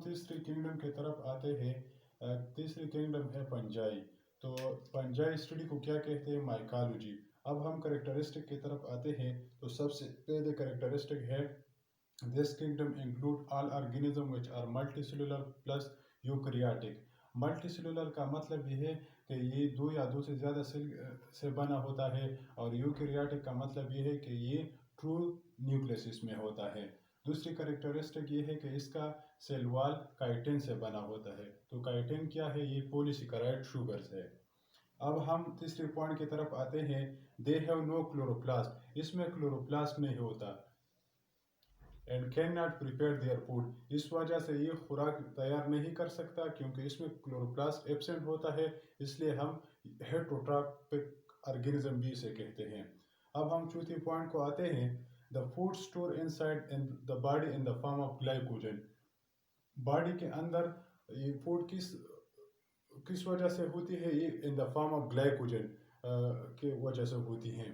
تیسری کنگڈم کی طرف آتے ہیں. تیسری کنگڈم ہے پنجائی. تو پنجائی اسٹڈی کو کیا کہتے ہیں؟ مائیکالوجی. اب ہم کریکٹرسٹک کی طرف آتے ہیں. تو سب سے پہلے کریکٹرسٹک ہے This kingdom include all organisms which are multicellular plus eukaryotic. Multi cellular کا مطلب یہ ہے کہ یہ دو یا دو سے زیادہ سیل سے بنا ہوتا ہے، اور یوکریاٹک کا مطلب یہ ہے کہ یہ ٹرو نیوکلیسس میں ہوتا ہے. دوسری کریکٹرسٹک یہ ہے کہ اس کا سیل وال کائٹن سے بنا ہوتا ہے. تو کائٹن کیا ہے؟ یہ پولیسیکرائڈ شوگرز ہے. اب ہم تیسری پوائنٹ کی طرف آتے ہیں. They have no chloroplast. اس میں کلوروپلاسٹ نہیں ہوتا. And cannot prepare their food. اس وجہ سے یہ خوراک تیار نہیں کر سکتا کیونکہ اس میں کلوروپلاسٹ ایبسنٹ ہوتا ہے. اس لیے ہم ہیٹروٹراپک آرگینزم بھی اسے کہتے ہیں. اب ہم چوتھی پوائنٹ کو آتے ہیں. The food stored inside in the body in the form of glycogen. Body کے اندر یہ فوڈ کس وجہ سے ہوتی ہے؟ یہ in the form of glycogen کی وجہ سے ہوتی ہیں.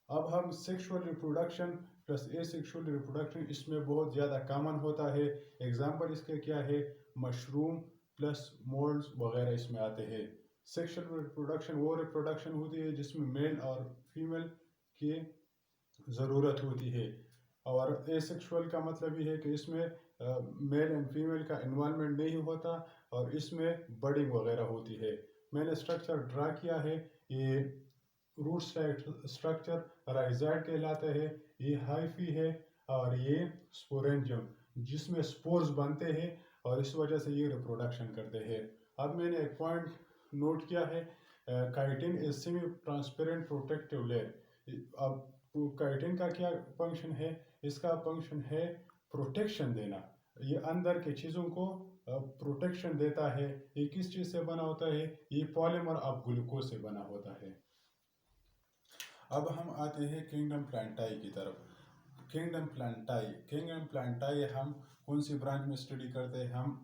اب ہم سیکشول ریپروڈکشن پلس اے سیکشول ریپروڈکشن اس میں بہت زیادہ کامن ہوتا ہے. ایگزامپل اس کے کیا ہے؟ مشروم پلس مولڈز وغیرہ اس میں آتے ہیں. سیکشول ریپروڈکشن وہ ریپروڈکشن ہوتی ہے جس میں میل اور فیمیل کی ضرورت ہوتی ہے، اور اے سیکشول کا مطلب یہ ہے کہ اس میں میل اینڈ فیمیل کا انوالومنٹ نہیں ہوتا اور اس میں بڈنگ وغیرہ ہوتی ہے. میں نے اسٹرکچر ڈرا کیا ہے. یہ روٹ اسٹرکچر رائزائڈ کہلاتا ہے. یہ ہائفی ہے اور یہ سپورینجم جس میں سپورز بنتے ہیں اور اس وجہ سے یہ ریپروڈکشن کرتے ہیں. اب میں نے ایک پوائنٹ نوٹ کیا ہے. Chitin is semi transparent protective layer. اب کائٹن کا کیا فنکشن ہے؟ اس کا فنکشن ہے پروٹیکشن دینا. یہ اندر کے چیزوں کو پروٹیکشن دیتا ہے. یہ کس چیز سے بنا ہوتا ہے؟ یہ پالیمر آف گلوکوز سے بنا ہوتا ہے. اب ہم آتے ہیں کنگڈم پلانٹائی کی طرف. کنگڈم پلانٹائی ہم کون سی برانچ میں اسٹڈی کرتے ہیں؟ ہم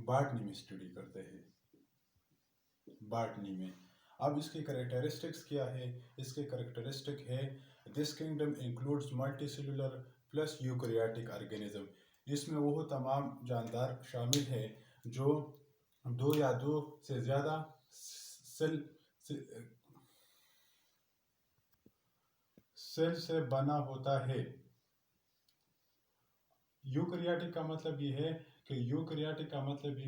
باٹنی میں اسٹڈی کرتے ہیں. باٹنی میں. اب اس کی کریکٹرسٹکس کیا ہے؟ اس کے کریکٹرسٹک ہے this kingdom includes multicellular plus eukaryotic organism. اس میں وہ تمام جاندار شامل ہیں جو دو یا دو سے زیادہ سیل سے بنا ہوتا ہے. یوکریاٹک کا مطلب یہ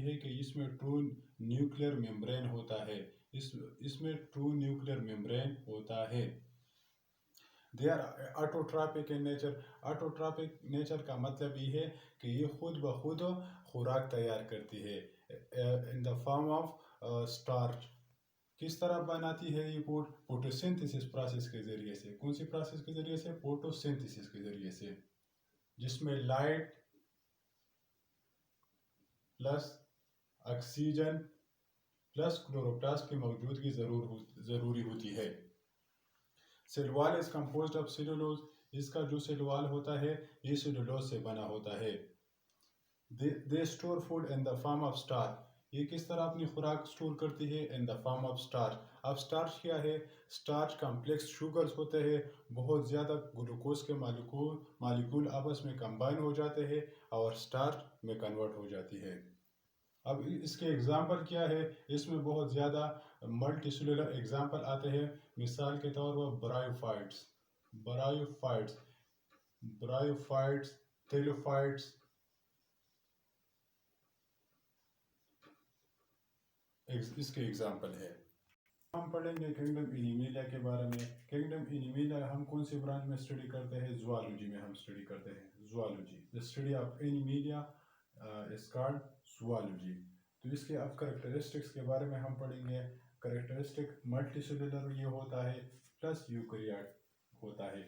ہے کہ اس میں ٹرو نیوکلیئر ممبرین ہوتا ہے. اس میں ٹرو نیوکلیئر ممبرین ہوتا ہے. They are autotrophic in nature. Autotrophic nature کا مطلب یہ ہے کہ یہ خود بخود خوراک تیار کرتی ہے ان دا فارم آف سٹارچ. کس طرح بناتی ہے یہ فوڈ؟ فوٹوسنتھسس پروسیس کے ذریعے سے. کون سی پروسیس کے ذریعے سے؟ فوٹوسنتھسس کے ذریعے سے، جس میں light plus oxygen plus chloroplast کی موجودگی ضروری ہوتی ہے. سیل وال از کمپوزڈ آف سیلولوز. اس کا جو سیل وال ہوتا ہے یہ سیلولوز سے بنا ہوتا ہے. They store food in the form of starch. یہ کس طرح اپنی خوراک اسٹور کرتی ہے؟ ان دا فارم آف اسٹارچ. اب اسٹارچ کیا ہے؟ اسٹارچ کمپلیکس شوگرز ہوتے ہیں. بہت زیادہ گلوکوز کے مالیکول آپس میں کمبائن ہو جاتے ہیں اور اسٹارچ میں کنورٹ ہو جاتی ہے. اب اس کے ایگزامپل کیا ہے؟ اس میں بہت زیادہ ملٹی سیلولر ایگزامپل آتے ہیں. مثال کے طور پر برائیوفائٹس، تھیلوفائٹس. اس کے ایگزامپل ہے. ہم پڑھیں گے کنگڈم اینیمیلیا کے بارے میں. کنگڈم اینیمیلیا ہم کون سی برانچ میں اسٹڈی کرتے ہیں؟ زوالوجی میں ہم اسٹڈی کرتے ہیں. Zoology. The study of Animalia is called zoology. تو اس کے اب کریکٹرسٹکس کے بارے میں ہم پڑھیں گے. کریکٹرسٹک ملٹی سیلولر یہ ہوتا ہے پلس یوکریاٹ ہوتا ہے.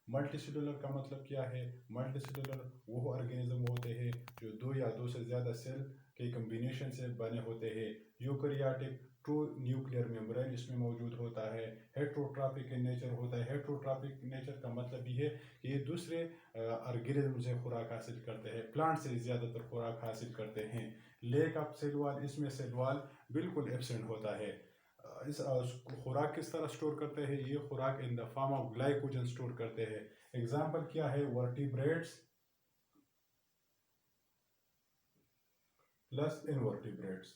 ملٹی سیلولر کا مطلب کیا ہے؟ ملٹی سیلولر وہ آرگینزم ہوتے ہیں جو دو یا دو سے زیادہ سیل کے کمبینیشن سے بنے ہوتے ہیں. یوکریاٹک ٹرو نیوکلیئر ممبرین اس میں موجود ہوتا ہے. ہیٹروٹراپک ان نیچر ہوتا ہے. ہیٹروٹراپک نیچر کا مطلب یہ ہے کہ یہ دوسرے آرگینزم سے خوراک حاصل کرتے ہیں. پلانٹ سے زیادہ تر خوراک حاصل کرتے ہیں. لیک آف سیل وال، اس میں سیل وال بالکل ایبسنٹ ہوتا ہے. اس خوراک کس طرح سٹور کرتے ہیں؟ یہ خوراک ان دا فارم آف گلائکوجن سٹور کرتے ہیں. ایگزامپل کیا ہے؟ Vertebrates, plus invertebrates.